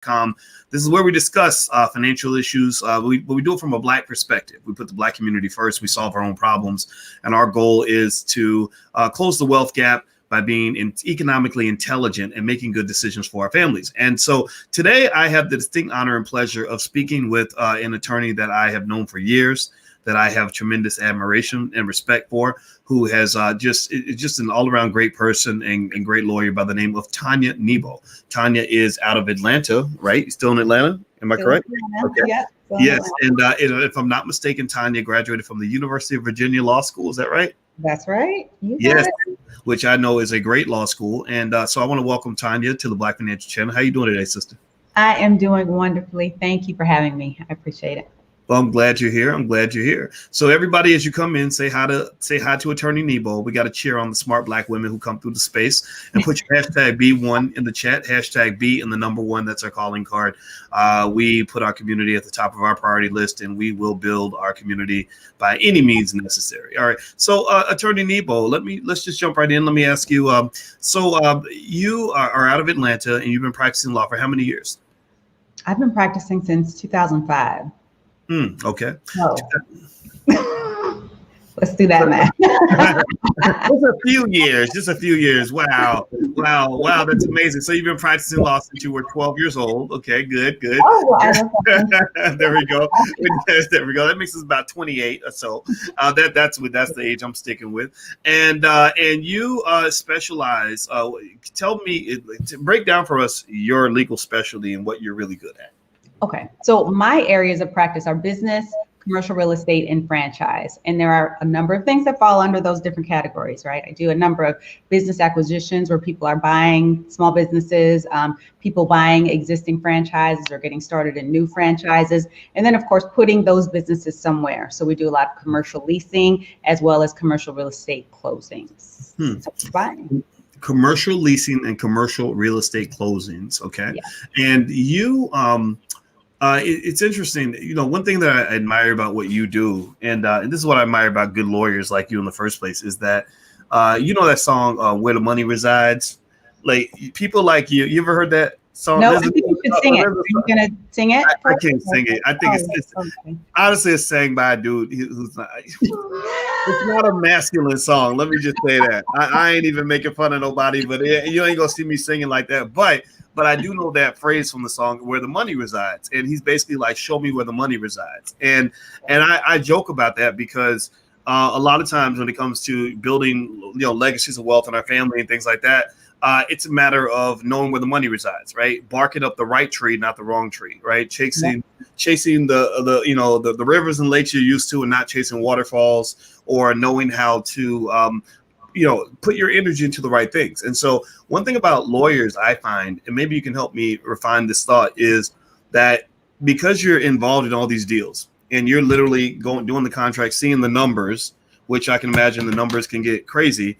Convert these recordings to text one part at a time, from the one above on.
com. This is where we discuss financial issues. We do it from a Black perspective. We put the Black community first. We solve our own problems. And our goal is to close the wealth gap by being economically intelligent and making good decisions for our families. And so today I have the distinct honor and pleasure of speaking with an attorney that I have known for years, that I have tremendous admiration and respect for, who has just an all-around great person and great lawyer by the name of Tanya Nebo. Tanya is out of Atlanta, right? You're still in Atlanta? Am I correct? Okay. Yeah, yes. And if I'm not mistaken, Tanya graduated from the University of Virginia Law School. Is that right? That's right. Yes, which I know is a great law school. And so I want to welcome Tanya to the Black Financial Channel. How are you doing today, sister? I am doing wonderfully. Thank you for having me. I appreciate it. Well, I'm glad you're here. I'm glad you're here. So everybody, as you come in, say hi to Attorney Nebo. We got to cheer on the smart Black women who come through the space, and put your hashtag B1 in the chat, hashtag B and the number 1. That's our calling card. We put our community at the top of our priority list, and we will build our community by any means necessary. All right. So Attorney Nebo, let's just jump right in. Let me ask you. You are out of Atlanta, and you've been practicing law for how many years? I've been practicing since 2005. Okay. Oh. Let's do that math. Just a few years. Wow. That's amazing. So you've been practicing law since you were 12 years old. Okay, good. Oh, well, There we go. That makes us about 28 or so. That's the age I'm sticking with. And you specialize. Tell me, break down for us your legal specialty and what you're really good at. Okay, so my areas of practice are business, commercial real estate, and franchise. And there are a number of things that fall under those different categories, right? I do a number of business acquisitions where people are buying small businesses, people buying existing franchises or getting started in new franchises. And then, of course, putting those businesses somewhere. So we do a lot of commercial leasing as well as commercial real estate closings. So buying. Commercial leasing and commercial real estate closings. Okay. Yeah. And you, it's interesting. You know, one thing that I admire about what you do, and this is what I admire about good lawyers like you in the first place, is that, you know, that song, Where the Money Resides? Like, people like you ever heard that song? No, I think you should sing it. Are you going to sing it? I can't sing it. I think it's okay. Honestly, it's sang by a dude who's not, it's not a masculine song. Let me just say that. I ain't even making fun of nobody, but you ain't going to see me singing like that. But I do know that phrase from the song, Where the Money Resides. And he's basically like, show me where the money resides. And I joke about that because a lot of times when it comes to building, legacies of wealth in our family and things like that, it's a matter of knowing where the money resides, right? Barking up the right tree, not the wrong tree, right? Chasing the rivers and lakes you're used to and not chasing waterfalls, or knowing how to, put your energy into the right things. And so one thing about lawyers I find, and maybe you can help me refine this thought, is that because you're involved in all these deals and you're literally doing the contract, seeing the numbers, which I can imagine the numbers can get crazy,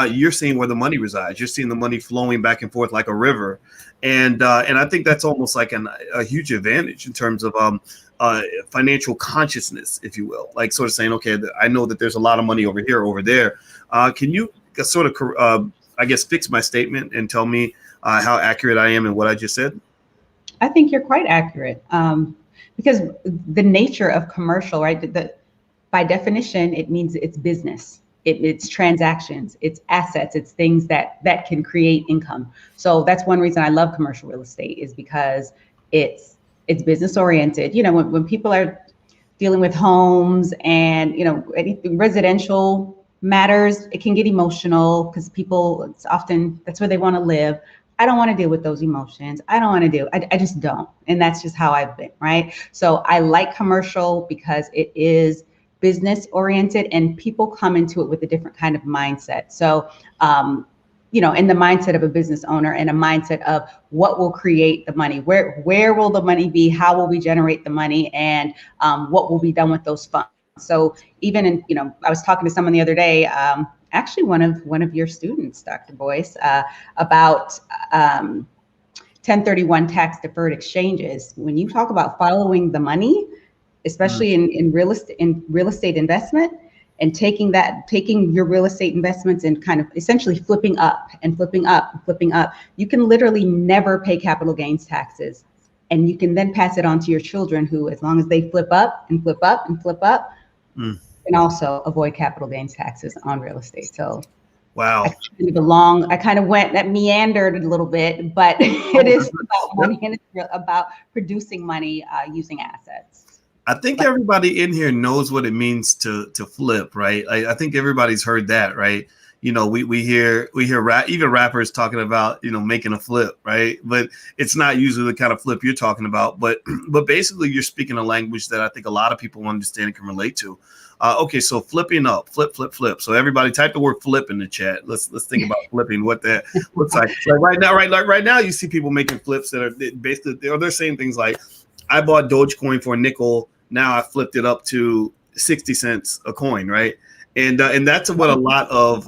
you're seeing where the money resides. You're seeing the money flowing back and forth like a river. And I think that's almost like a huge advantage in terms of financial consciousness, if you will, like sort of saying, okay, I know that there's a lot of money over here, over there. Can you sort of, fix my statement and tell me how accurate I am in what I just said? I think you're quite accurate, because the nature of commercial, right? By definition, it means it's business. It's transactions, it's assets, it's things that can create income. So that's one reason I love commercial real estate, is because it's business oriented. You know, when people are dealing with homes and, anything residential matters, it can get emotional because it's often, that's where they want to live. I don't want to deal with those emotions. I just don't. And that's just how I've been, right? So I like commercial because it is business oriented and people come into it with a different kind of mindset. So, in the mindset of a business owner and a mindset of what will create the money, where will the money be, how will we generate the money, and what will be done with those funds. So even I was talking to someone the other day, actually one of your students, Dr. Boyce, about 1031 tax deferred exchanges. When you talk about following the money, especially in real estate investment, and taking your real estate investments and kind of essentially flipping up, you can literally never pay capital gains taxes And you can then pass it on to your children who, as long as they flip up and flip up and flip up, can also avoid capital gains taxes on real estate. So wow. I kind of went, that meandered a little bit, but it is about money, and it's about producing money using assets. I think everybody in here knows what it means to flip, right? I think everybody's heard that, right? You know, we hear even rappers talking about, you know, making a flip, right? But it's not usually the kind of flip you're talking about. But basically, you're speaking a language that I think a lot of people understand and can relate to. Okay, so flipping up, flip. So everybody type the word flip in the chat. Let's think about flipping, what that looks like. Like right now, you see people making flips that are basically they're saying things like, I bought Dogecoin for a nickel. Now I flipped it up to 60 cents a coin, right? And that's what a lot of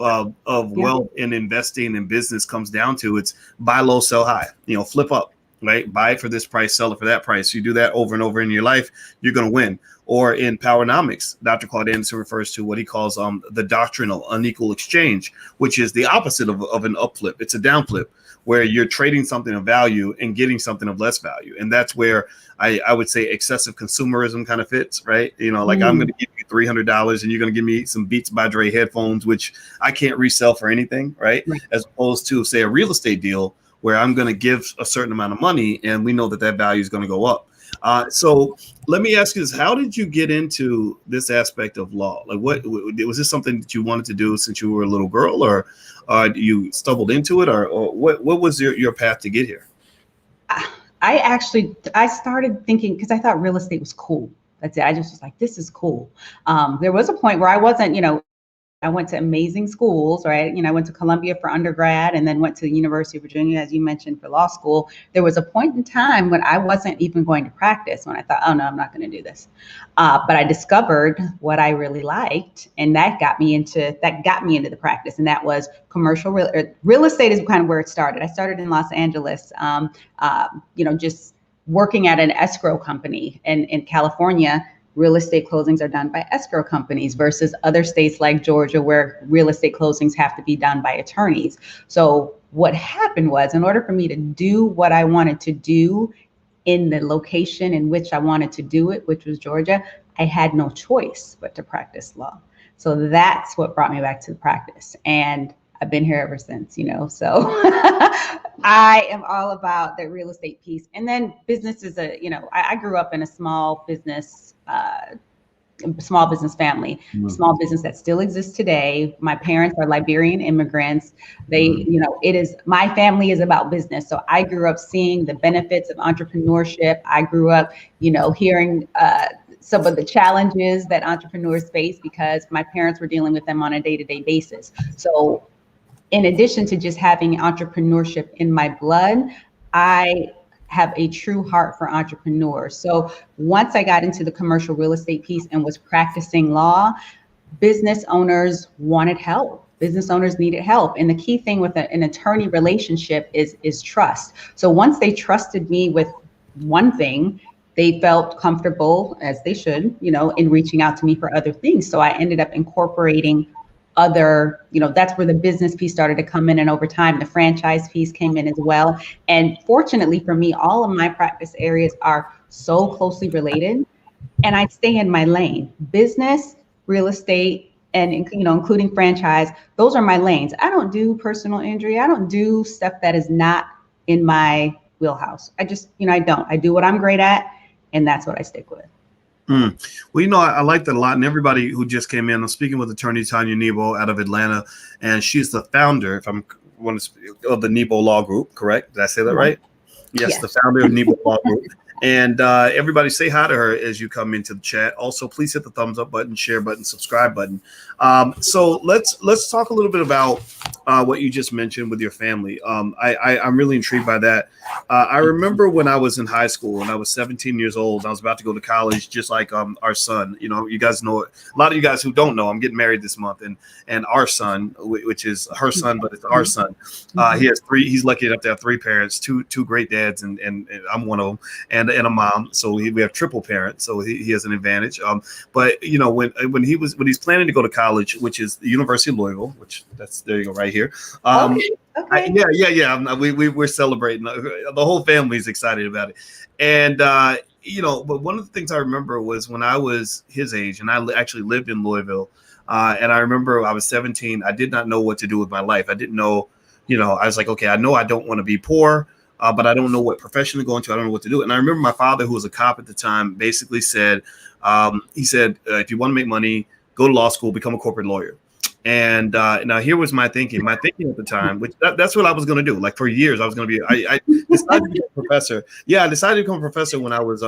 wealth in investing in business comes down to. It's buy low, sell high. You know, flip up, right? Buy it for this price, sell it for that price. You do that over and over in your life, you're going to win. Or in Powernomics, Dr. Claude Anderson refers to what he calls the doctrinal unequal exchange, which is the opposite of an up flip. It's a down flip, where you're trading something of value and getting something of less value. And that's where I would say excessive consumerism kind of fits, right? You know, like I'm going to give you $300 and you're going to give me some Beats by Dre headphones, which I can't resell for anything, right? As opposed to, say, a real estate deal where I'm going to give a certain amount of money and we know that that value is going to go up. So let me ask you this. How did you get into this aspect of law? Like, what was this something that you wanted to do since you were a little girl, or you stumbled into it, or what was your path to get here? I started thinking, because I thought real estate was cool. That's it. I just was like, this is cool. There was a point where I wasn't, you know, I went to amazing schools, right? You know, I went to Columbia for undergrad and then went to the University of Virginia, as you mentioned, for law school. There was a point in time when I wasn't even going to practice, when I thought, oh no, I'm not going to do this. But I discovered what I really liked, and that got me into the practice, and that was commercial real estate is kind of where it started. I started in Los Angeles, you know, just working at an escrow company in California. Real estate closings are done by escrow companies versus other states like Georgia, where real estate closings have to be done by attorneys. So what happened was, in order for me to do what I wanted to do in the location in which I wanted to do it, which was Georgia, I had no choice but to practice law. So that's what brought me back to the practice. And I've been here ever since, you know, so I am all about the real estate piece. And then business is I grew up in a small business family, small business that still exists today. My parents are Liberian immigrants. They, you know, my family is about business. So I grew up seeing the benefits of entrepreneurship. I grew up, you know, hearing some of the challenges that entrepreneurs face because my parents were dealing with them on a day-to-day basis. So in addition to just having entrepreneurship in my blood, I have a true heart for entrepreneurs. So once I got into the commercial real estate piece and was practicing law, business owners wanted help. Business owners needed help. And the key thing with an attorney relationship is trust. So once they trusted me with one thing, they felt comfortable, as they should, you know, in reaching out to me for other things. So I ended up incorporating other, you know, that's where the business piece started to come in. And over time, the franchise piece came in as well. And fortunately for me, all of my practice areas are so closely related, and I stay in my lane. Business, real estate, and, you know, including franchise, those are my lanes. I don't do personal injury. I don't do stuff that is not in my wheelhouse. I just, you know, I do what I'm great at, and that's what I stick with. Well, you know, I like that a lot. And everybody who just came in, I'm speaking with attorney Tanya Nebo out of Atlanta, and she's the founder, if I'm want to speak, of the Nebo Law Group, correct? Did I say that right? Yes, the founder of Nebo Law Group. And everybody say hi to her as you come into the chat. Also, please hit the thumbs up button, share button, subscribe button. So let's talk a little bit about what you just mentioned with your family. I'm really intrigued by that. I remember when I was in high school and I was 17 years old, I was about to go to college, just like our son. You know, you guys know it. A lot of you guys who don't know, I'm getting married this month, and our son, which is her son, but it's our son. He has three. He's lucky enough to have three parents, two great dads, and I'm one of them. And and a mom, so we have triple parents, so he has an advantage. But you know, when he's planning to go to college, which is the University of Louisville, which there you go right here. Okay. Yeah. We're celebrating. The whole family's excited about it, and you know, but one of the things I remember was when I was his age, and I actually lived in Louisville, and I remember I was 17. I did not know what to do with my life. I didn't know, you know, I was like, okay, I know I don't want to be poor. But I don't know what profession to go into. I don't know what to do. And I remember my father, who was a cop at the time, basically said, he said, if you want to make money, go to law school, become a corporate lawyer. And now here was my thinking. My thinking at the time, which that's what I was going to do. Like for years, I was going to be. I decided to become a professor. Yeah, I decided to become a professor when I was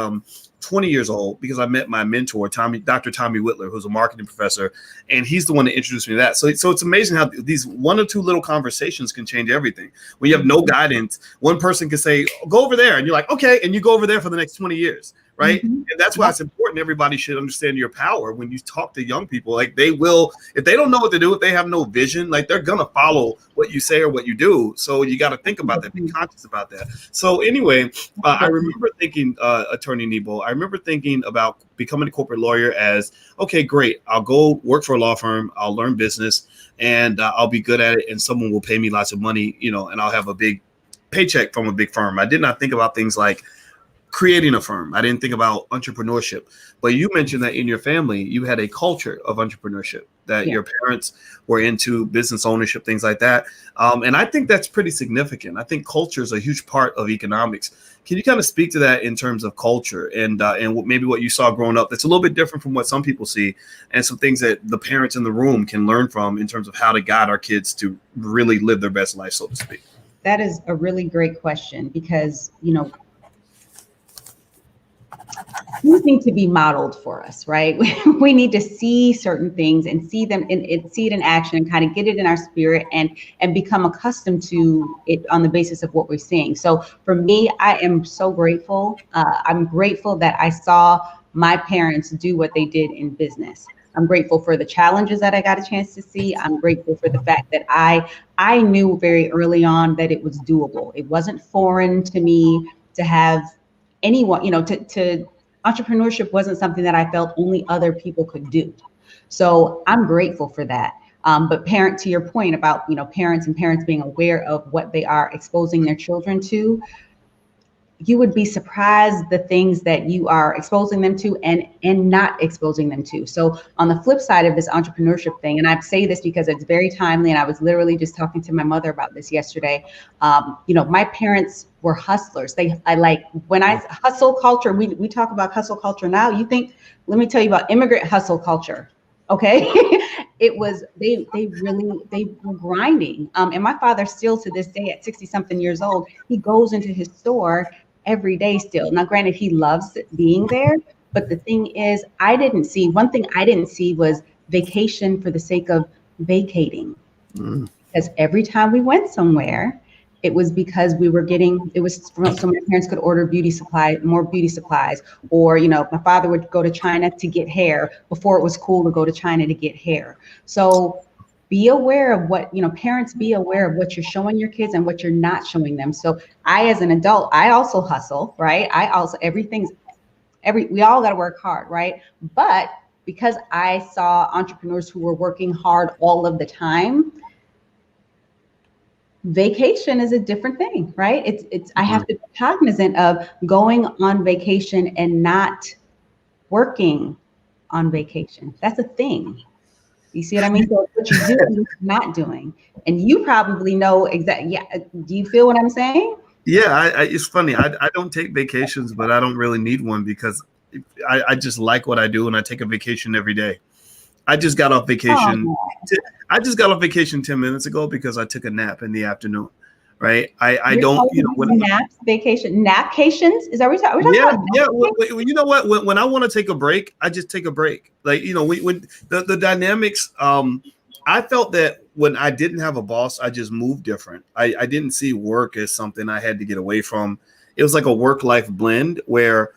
20 years old because I met my mentor, Dr. Tommy Whitler, who's a marketing professor, and he's the one that introduced me to that. So it's amazing how these one or two little conversations can change everything. When you have no guidance, one person can say, "Go over there," and you're like, "Okay," and you go over there for the next 20 years. Right. Mm-hmm. And that's why it's important. Everybody should understand your power when you talk to young people. Like they will, if they don't know what to do, if they have no vision, like they're going to follow what you say or what you do. So you got to think about that, be conscious about that. So anyway, I remember thinking, Attorney Nebo, I remember thinking about becoming a corporate lawyer as, okay, great. I'll go work for a law firm. I'll learn business and I'll be good at it. And someone will pay me lots of money, you know, and I'll have a big paycheck from a big firm. I did not think about things like creating a firm. I didn't think about entrepreneurship, but you mentioned that in your family, you had a culture of entrepreneurship, that your parents were into business ownership, things like that. And I think that's pretty significant. I think culture is a huge part of economics. Can you kind of speak to that in terms of culture and maybe what you saw growing up that's a little bit different from what some people see and some things that the parents in the room can learn from in terms of how to guide our kids to really live their best life, so to speak? That is a really great question because, you know, these need to be modeled for us, right? We need to see certain things and see them and see it in action and kind of get it in our spirit and become accustomed to it on the basis of what we're seeing. So for me, I am so grateful. I'm grateful that I saw my parents do what they did in business. I'm grateful for the challenges that I got a chance to see. I'm grateful for the fact that I knew very early on that it was doable. It wasn't foreign to me to have anyone, you know, to entrepreneurship wasn't something that I felt only other people could do. So I'm grateful for that. But to your point about, you know, parents being aware of what they are exposing their children to, you would be surprised the things that you are exposing them to and not exposing them to. So on the flip side of this entrepreneurship thing, and I say this because it's very timely, and I was literally just talking to my mother about this yesterday. You know, my parents were hustlers. Hustle culture, we talk about hustle culture now. Let me tell you about immigrant hustle culture. Okay. It was, they were grinding. And my father still to this day at 60 something years old, he goes into his store every day still. Now, granted, he loves being there, but the thing is, one thing I didn't see was vacation for the sake of vacating. Because every time we went somewhere, it was because so my parents could order more beauty supplies, or, you know, my father would go to China to get hair before it was cool to go to China to get hair. So be aware of parents be aware of what you're showing your kids and what you're not showing them. So I, as an adult, I also hustle, right? We all got to work hard, right? But because I saw entrepreneurs who were working hard all of the time, vacation is a different thing, right? I have to be cognizant of going on vacation and not working on vacation. That's a thing. You see what I mean? So what you do, you're not doing. And you probably know exactly. Yeah. Do you feel what I'm saying? Yeah, it's funny. I don't take vacations, but I don't really need one because I just like what I do, and I take a vacation every day. I just got off vacation. I just got off vacation 10 minutes ago because I took a nap in the afternoon. Right. I don't, you know, napcations. Is that what we're talking about? Yeah. Well, you know what? When I want to take a break, I just take a break. Like, you know, when the dynamics, I felt that when I didn't have a boss, I just moved different. I didn't see work as something I had to get away from. It was like a work-life blend where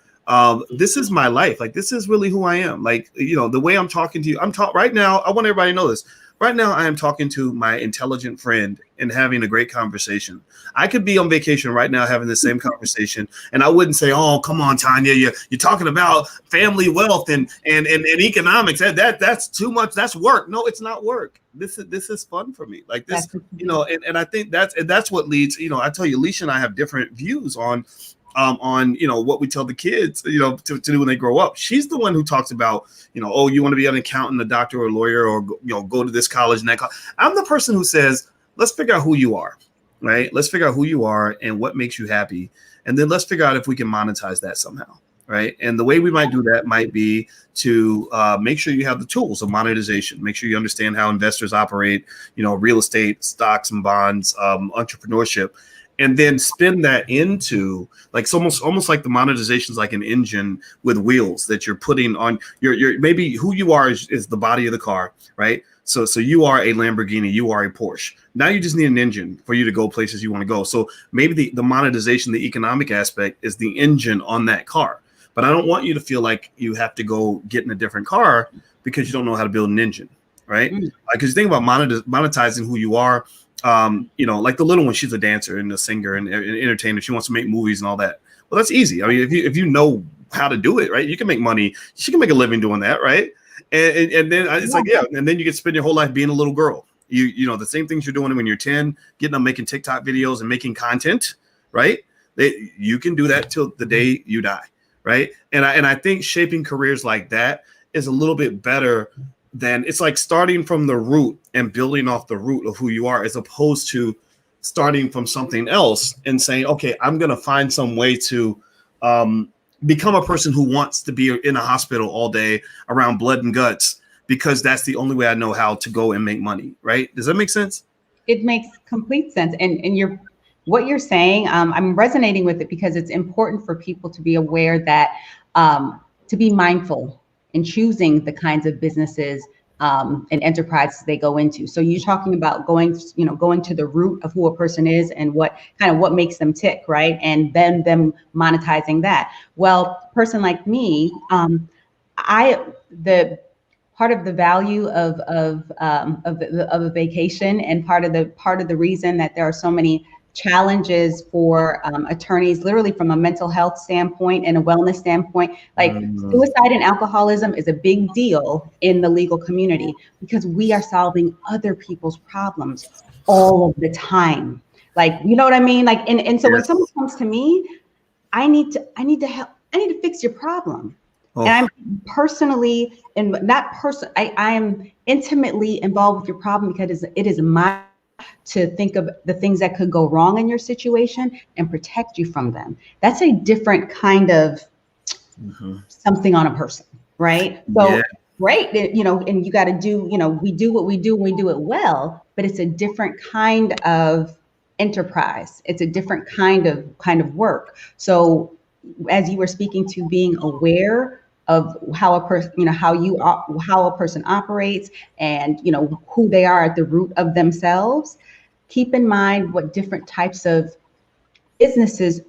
this is my life. Like, this is really who I am. Like, you know, the way I'm talking to you, right now. I want everybody to know this. Right now, I am talking to my intelligent friend and having a great conversation. I could be on vacation right now having the same conversation, and I wouldn't say, "Oh, come on, Tanya, you're talking about family wealth and economics. That's too much. That's work." No, it's not work. This is fun for me. Like this, and I think that's what leads. I tell you, Alicia and I have different views on what we tell the kids, to do when they grow up. She's the one who talks about, oh, you want to be an accountant, a doctor, or a lawyer, or go to this college and that college. I'm the person who says, let's figure out who you are, right? Let's figure out who you are and what makes you happy, and then let's figure out if we can monetize that somehow, right? And the way we might do that might be to make sure you have the tools of monetization. Make sure you understand how investors operate, real estate, stocks and bonds, entrepreneurship. And then spin that into like it's almost like the monetization is like an engine with wheels that you're putting on your maybe who you are is the body of the car, right? So you are a Lamborghini, you are a Porsche. Now you just need an engine for you to go places you want to go. So maybe the monetization, the economic aspect is the engine on that car. But I don't want you to feel like you have to go get in a different car because you don't know how to build an engine, right? Because you think about monetizing who you are. Like the little one, she's a dancer and a singer and entertainer. She wants to make movies and all that. Well, that's easy. I mean, if you know how to do it, right, you can make money. She can make a living doing that, right? And then it's like, yeah, and then you can spend your whole life being a little girl. The same things you're doing when you're 10, getting up making TikTok videos and making content, right? You can do that till the day you die, right? And I think shaping careers like that is a little bit better. Then it's like starting from the root and building off the root of who you are, as opposed to starting from something else and saying, okay, I'm going to find some way to become a person who wants to be in a hospital all day around blood and guts because that's the only way I know how to go and make money. Right. Does that make sense? It makes complete sense. And what you're saying, I'm resonating with it because it's important for people to be aware that to be mindful in choosing the kinds of businesses and enterprises they go into. So you're talking about going to the root of who a person is and what makes them tick, right? And then them monetizing that. Well, a person like me, the part of the value of a vacation and part of the reason that there are so many challenges for attorneys, literally from a mental health standpoint and a wellness standpoint, like suicide and alcoholism is a big deal in the legal community because we are solving other people's problems all of the time. Like, you know what I mean? Like, and so when someone comes to me, I need to help. I need to fix your problem. Oh. And I'm personally, and not person, I am intimately involved with your problem because it is my to think of the things that could go wrong in your situation and protect you from them. That's a different kind of something on a person, right? So great, and you got to do, we do what we do and we do it well, but it's a different kind of enterprise. It's a different kind of work. So as you were speaking to being aware of how a person, how a person operates and, who they are at the root of themselves, keep in mind what different types of businesses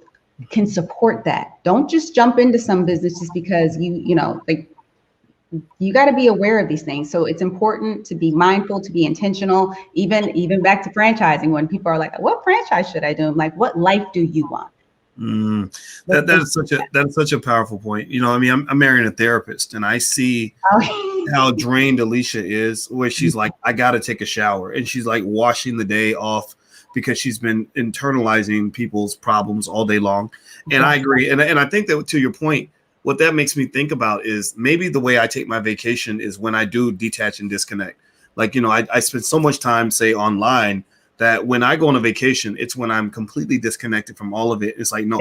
can support that. Don't just jump into some business just because you got to be aware of these things. So it's important to be mindful, to be intentional, even back to franchising when people are like, what franchise should I do? I'm like, what life do you want? That is such a powerful point. I'm marrying a therapist and I see how drained Alicia is, where she's like, I got to take a shower. And she's like washing the day off because she's been internalizing people's problems all day long. And I agree. And I think that to your point, what that makes me think about is maybe the way I take my vacation is when I do detach and disconnect. Like, I spend so much time, say, online, that when I go on a vacation, it's when I'm completely disconnected from all of it. It's like, no,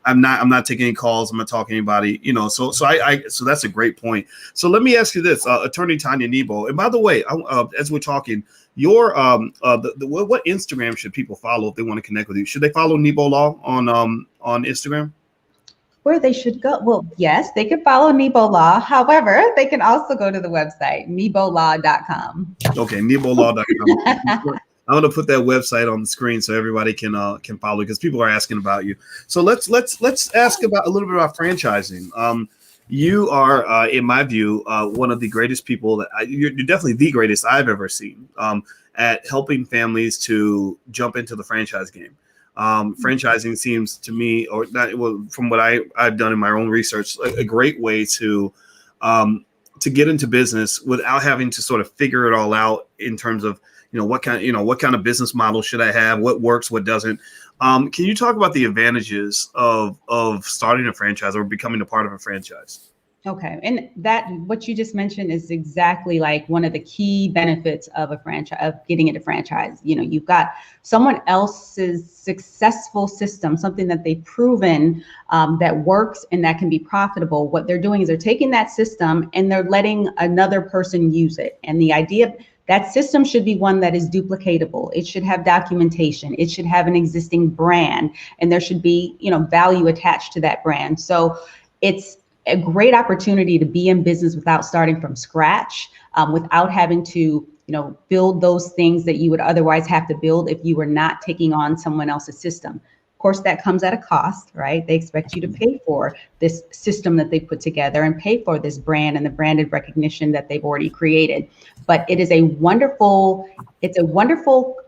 I'm not taking any calls. I'm not talking to anybody, so that's a great point. So let me ask you this, Attorney Tanya Nebo. And by the way, as we're talking, your what Instagram should people follow if they want to connect with you? Should they follow Nebo Law on Instagram? Where they should go? Well, yes, they can follow Nebo Law. However, they can also go to the website, nebolaw.com. Okay, nebolaw.com. I'm going to put that website on the screen so everybody can follow, because people are asking about you. So let's ask about a little bit about franchising. You are, in my view, one of the greatest people you're definitely the greatest I've ever seen at helping families to jump into the franchise game. Franchising seems to me, or not, well, from what I've done in my own research, a great way to get into business without having to sort of figure it all out in terms of, what kind of business model should I have, what works, what doesn't. Can you talk about the advantages of starting a franchise or becoming a part of a franchise? Okay. And what you just mentioned is exactly like one of the key benefits of a franchise, of getting into franchise. You've got someone else's successful system, something that they've proven that works and that can be profitable. What they're doing is they're taking that system and they're letting another person use it. And the idea that system should be one that is duplicatable. It should have documentation. It should have an existing brand, and there should be, value attached to that brand. So it's a great opportunity to be in business without starting from scratch, without having to, build those things that you would otherwise have to build if you were not taking on someone else's system. Of course, that comes at a cost, right? They expect you to pay for this system that they put together and pay for this brand and the branded recognition that they've already created. But it is a wonderful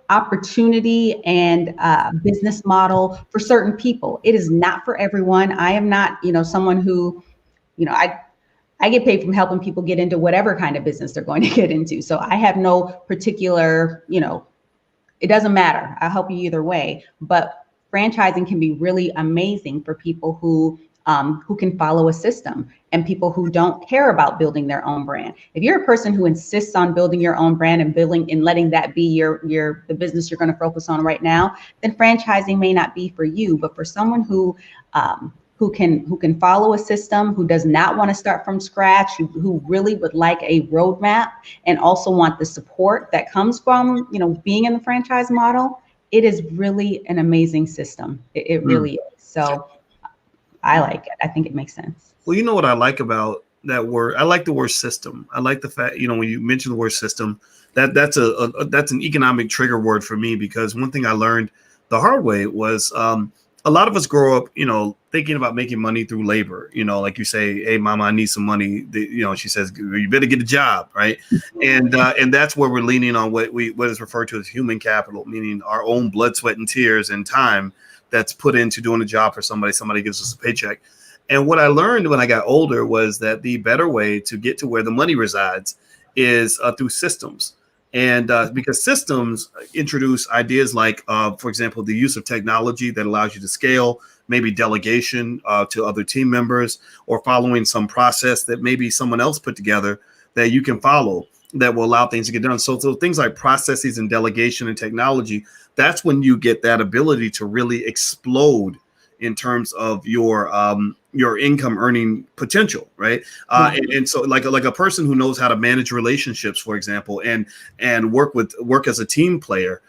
opportunity and business model for certain people. It is not for everyone. I am not, someone who, I get paid from helping people get into whatever kind of business they're going to get into. So I have no particular, it doesn't matter. I'll help you either way. But franchising can be really amazing for people who can follow a system and people who don't care about building their own brand. If you're a person who insists on building your own brand and building and letting that be the business you're going to focus on right now, then franchising may not be for you. But for someone who can follow a system, who does not want to start from scratch, who really would like a roadmap and also want the support that comes from, being in the franchise model, it is really an amazing system. It really is. So I like it. I think it makes sense. Well, you know what I like about that word? I like the word system. I like the fact, when you mention the word system, that's an economic trigger word for me, because one thing I learned the hard way was a lot of us grow up, thinking about making money through labor. Like you say, hey, mama, I need some money. She says, you better get a job, right? And that's where we're leaning on what is referred to as human capital, meaning our own blood, sweat, and tears and time that's put into doing a job for somebody. Somebody gives us a paycheck. And what I learned when I got older was that the better way to get to where the money resides is through systems. And because systems introduce ideas like, for example, the use of technology that allows you to scale, maybe delegation to other team members, or following some process that maybe someone else put together that you can follow that will allow things to get done. So things like processes and delegation and technology, that's when you get that ability to really explode in terms of your income earning potential, right? And so like a person who knows how to manage relationships, for example, and work as a team player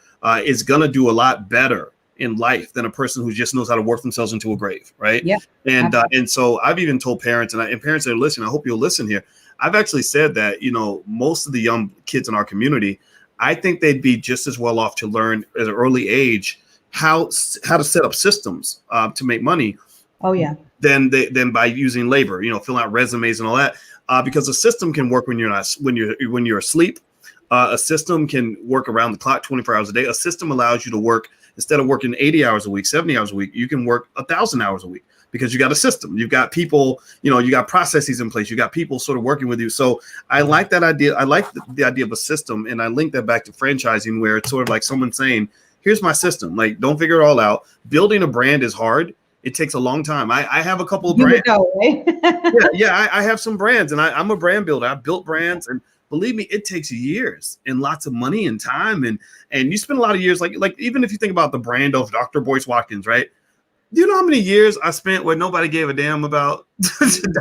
is gonna do a lot better in life than a person who just knows how to work themselves into a grave, right? Yeah. And so I've even told parents, and parents that are listening, I hope you'll listen here. I've actually said that, most of the young kids in our community, I think they'd be just as well off to learn at an early age how to set up systems to make money. Oh yeah. Than by using labor, filling out resumes and all that, because a system can work when you're asleep. A system can work around the clock, 24 hours a day. A system allows you to work, instead of working 80 hours a week, 70 hours a week, you can work 1,000 hours a week because you got a system. You've got people, you got processes in place. You got people sort of working with you. So I like that idea. I like the idea of a system, and I link that back to franchising, where it's sort of like someone saying, here's my system. Like, don't figure it all out. Building a brand is hard. It takes a long time. I have a couple of brands. I have some brands, and I'm a brand builder. I've built brands, and believe me, it takes years and lots of money and time, and you spend a lot of years. Like even if you think about the brand of Dr. Boyce Watkins, right? Do you know how many years I spent where nobody gave a damn about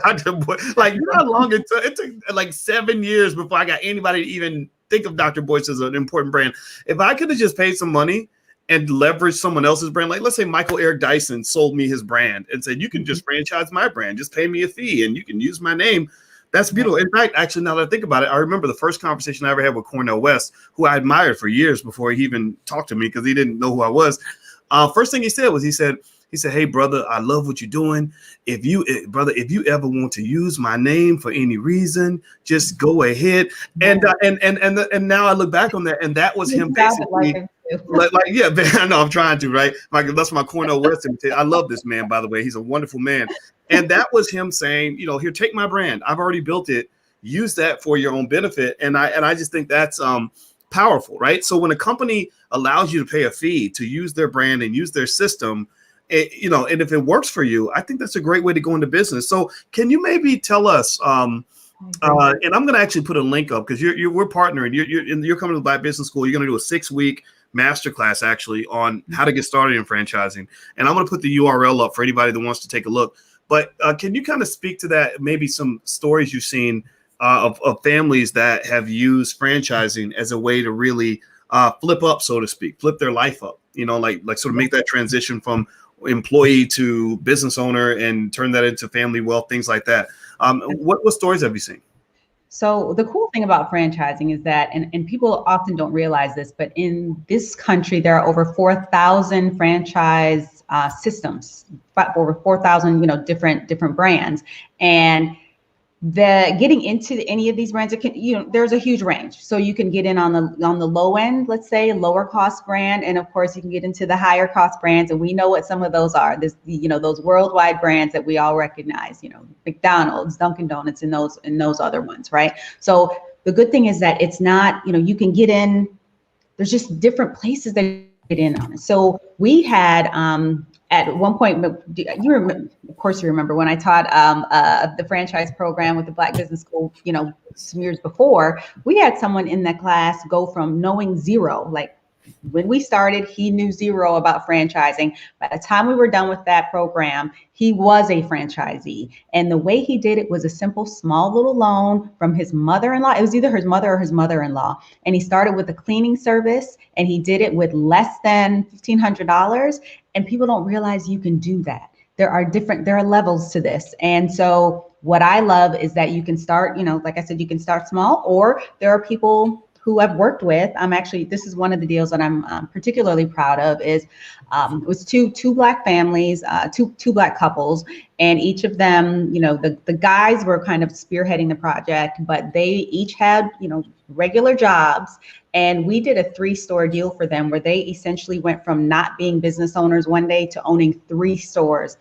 Dr. Boyce? Like, you know how long it took like 7 years before I got anybody to even think of Dr. Boyce as an important brand. If I could have just paid some money and leverage someone else's brand, like let's say Michael Eric Dyson sold me his brand and said, you can just franchise my brand, just pay me a fee and you can use my name. That's beautiful. In fact, actually, now that I think about it, I remember the first conversation I ever had with Cornel West, who I admired for years before he even talked to me because he didn't know who I was. First thing he said was, he said, He said, "Hey, brother, I love what you're doing. If you ever want to use my name for any reason, just go ahead." And now I look back on that, and that was him basically. Yeah, I know I'm trying to, right? That's my Cornell West imitation. I love this man, by the way. He's a wonderful man. And that was him saying, here, take my brand. I've already built it. Use that for your own benefit. And I just think that's powerful, right? So when a company allows you to pay a fee to use their brand and use their system, and if it works for you, I think that's a great way to go into business. So can you maybe tell us, and I'm going to actually put a link up because we're partnering. You're coming to the Black Business School. You're going to do a 6-week masterclass actually on how to get started in franchising. And I'm going to put the URL up for anybody that wants to take a look. But can you kind of speak to that? Maybe some stories you've seen of families that have used franchising as a way to really flip up, so to speak, flip their life up, like sort of make that transition from employee to business owner and turn that into family wealth, things like that. What stories have you seen? So the cool thing about franchising is that, and people often don't realize this, but in this country, there are over 4,000 franchise systems, over 4,000, different brands. And getting into any of these brands, there's a huge range. So you can get in on the low end, let's say lower cost brand. And of course you can get into the higher cost brands. And we know what some of those are. Those worldwide brands that we all recognize, McDonald's, Dunkin' Donuts, and those other ones, right? So the good thing is that it's not, you can get in, there's just different places that you get in on it. So we had, at one point, of course, you remember when I taught the franchise program with the Black Business School, some years before, we had someone in that class go from knowing zero, like when we started, he knew zero about franchising. By the time we were done with that program, he was a franchisee. And the way he did it was a simple, small little loan from his mother-in-law. It was either his mother or his mother-in-law. And he started with a cleaning service, and he did it with less than $1,500. And people don't realize you can do that. There are levels to this. And so what I love is that you can start, like I said, you can start small, or there are people who I've worked with. This is one of the deals that I'm particularly proud of is it was two Black families, two Black couples, and each of them, the guys were kind of spearheading the project, but they each had, regular jobs. And we did a 3-store deal for them where they essentially went from not being business owners one day to owning 3 stores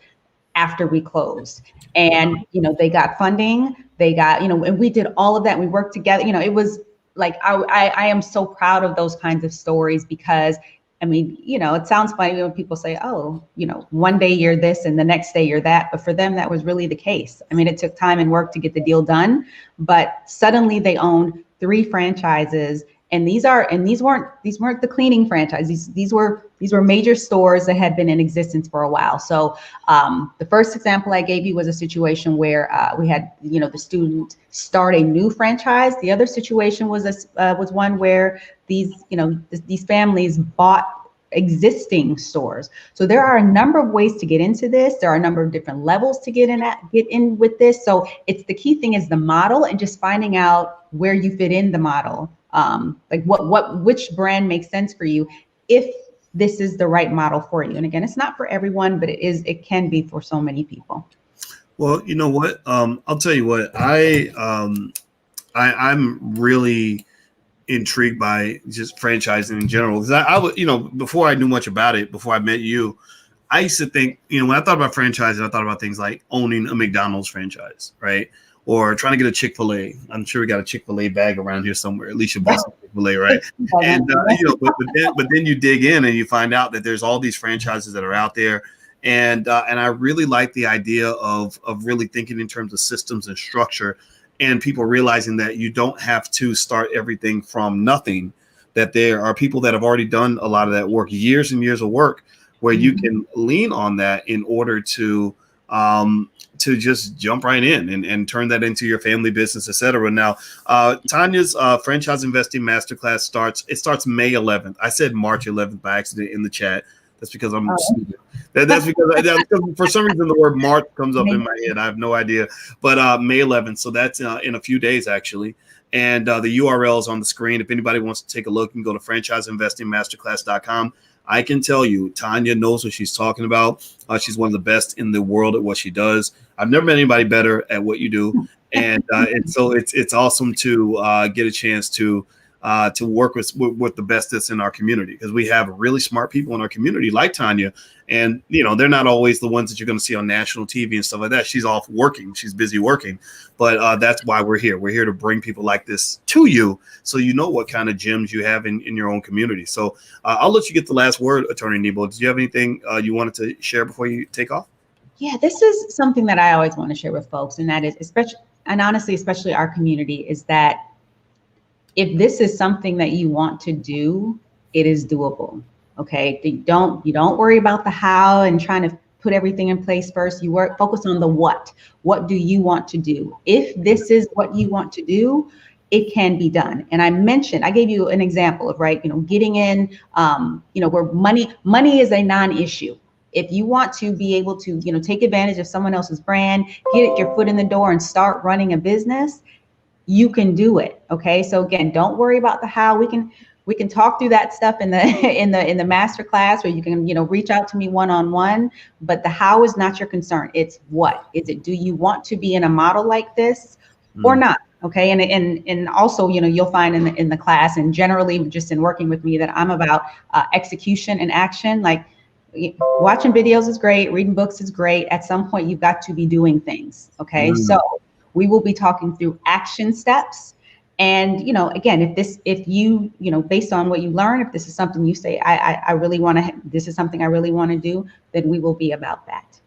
after we closed. And, they got funding, they got, and we did all of that. We worked together. It was like, I am so proud of those kinds of stories because, it sounds funny when people say, oh, one day you're this and the next day you're that. But for them, that was really the case. It took time and work to get the deal done, but suddenly they owned 3 franchises. And these weren't the cleaning franchises. These were major stores that had been in existence for a while. So the first example I gave you was a situation where we had the student start a new franchise. The other situation was one where these families bought existing stores. So there are a number of ways to get into this. There are a number of different levels to get in with this. So it's the key thing is the model and just finding out where you fit in the model. Like which brand makes sense for you if this is the right model for you. And again, it's not for everyone, but it can be for so many people. Well, you know what? I'll tell you what, I'm really intrigued by just franchising in general. Because I was, before I knew much about it, before I met you, I used to think, when I thought about franchising, I thought about things like owning a McDonald's franchise, right? Or trying to get a Chick-fil-A. I'm sure we got a Chick-fil-A bag around here somewhere. At least you bought some Chick-fil-A, right? And but then you dig in and you find out that there's all these franchises that are out there. And I really like the idea of really thinking in terms of systems and structure, and people realizing that you don't have to start everything from nothing. That there are people that have already done a lot of that work, years and years of work, where you can lean on that in order to just jump right in and turn that into your family business, et cetera. Now, Tanya's franchise investing masterclass starts May 11th. I said March 11th by accident in the chat. That's because I'm stupid. That's because for some reason the word March comes up in my head. I have no idea. But May 11th. So that's in a few days, actually. And the URL is on the screen. If anybody wants to take a look, you can go to franchiseinvestingmasterclass.com. I can tell you, Tanya knows what she's talking about. She's one of the best in the world at what she does. I've never met anybody better at what you do, and so it's awesome to get a chance to work with the best that's in our community, because we have really smart people in our community like Tanya, and they're not always the ones that you're going to see on national TV and stuff like that. She's off working, she's busy working, but that's why we're here. We're here to bring people like this to you, so you know what kind of gems you have in your own community. So I'll let you get the last word, Attorney Nebo. Did you have anything you wanted to share before you take off? Yeah, this is something that I always want to share with folks, and that is especially our community, is that if this is something that you want to do, it is doable. Okay, you don't worry about the how and trying to put everything in place first. You focus on the what. What do you want to do? If this is what you want to do, it can be done. And I gave you an example of, getting in, where money is a non-issue. If you want to be able to, take advantage of someone else's brand, get your foot in the door and start running a business, you can do it. Okay. So again, don't worry about the how. We can talk through that stuff in the in the master class, where you can, reach out to me one-on-one, but the how is not your concern. It's what is it? Do you want to be in a model like this or not? Okay. And also, you'll find in the class, and generally just in working with me, that I'm about execution and action. Like, watching videos is great. Reading books is great. At some point, you've got to be doing things. Okay. So we will be talking through action steps. And, again, if you, based on what you learn, if this is something you say, I really want to, this is something I really want to do, then we will be about that.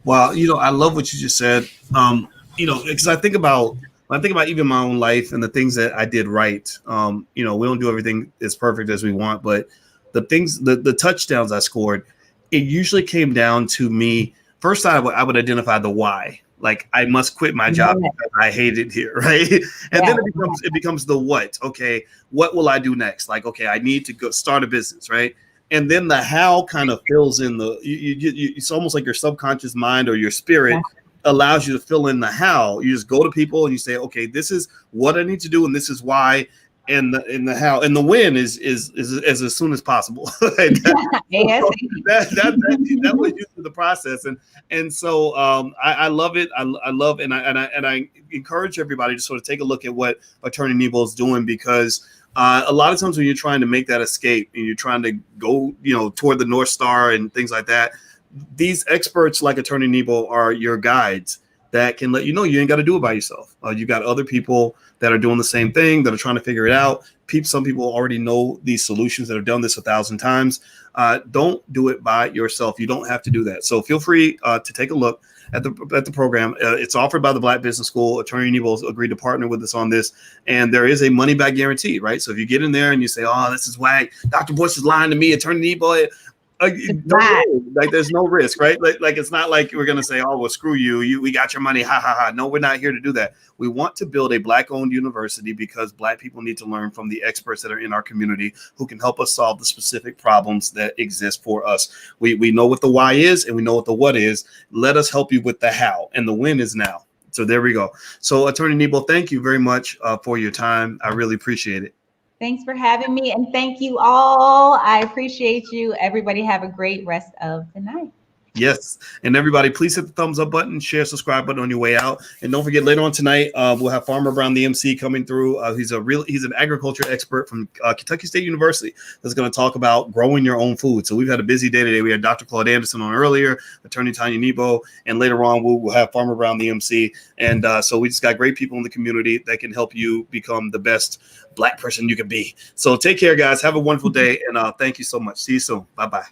Well, I love what you just said. Because when I think about even my own life and the things that I did right, we don't do everything as perfect as we want, but the touchdowns I scored, it usually came down to me. First, I would identify the why. Like, I must quit my job because I hate it here, right? And then it becomes the what. Okay, what will I do next? Like, okay, I need to go start a business, right? And then the how kind of fills in it's almost like your subconscious mind or your spirit allows you to fill in the how. You just go to people and you say, okay, this is what I need to do, and this is why. And the how, and the win is as soon as possible. That was usually the process, and so I love it. I love and I encourage everybody to sort of take a look at what Attorney Nebo is doing, because a lot of times when you're trying to make that escape and you're trying to go toward the North Star and things like that, these experts like Attorney Nebo are your guides that can let you know you ain't got to do it by yourself. You got other people that are doing the same thing, that are trying to figure it out. Some people already know these solutions that have done this 1,000 times. Don't do it by yourself. You don't have to do that. So feel free to take a look at the program. It's offered by the Black Business School. Attorney Nebo agreed to partner with us on this, and there is a money back guarantee, right? So if you get in there and you say, "Oh, this is whack. Dr. Boyce is lying to me. Attorney Nebo." Like, there's no risk, right? Like it's not like we're gonna say, "Oh, well, screw you. We got your money." Ha ha ha. No, we're not here to do that. We want to build a Black-owned university because Black people need to learn from the experts that are in our community who can help us solve the specific problems that exist for us. We know what the why is and we know what the what is. Let us help you with the how, and the win is now. So there we go. So Attorney Nebo, thank you very much for your time. I really appreciate it. Thanks for having me, and thank you all. I appreciate you. Everybody have a great rest of the night. Yes. And everybody, please hit the thumbs up button, share, subscribe button on your way out. And don't forget, later on tonight, we'll have Farmer Brown, the MC, coming through. He's an agriculture expert from Kentucky State University that's going to talk about growing your own food. So we've had a busy day today. We had Dr. Claude Anderson on earlier, Attorney Tanya Nebo, and later on we'll have Farmer Brown, the MC. And so we just got great people in the community that can help you become the best Black person you can be. So take care, guys. Have a wonderful day. And thank you so much. See you soon. Bye-bye.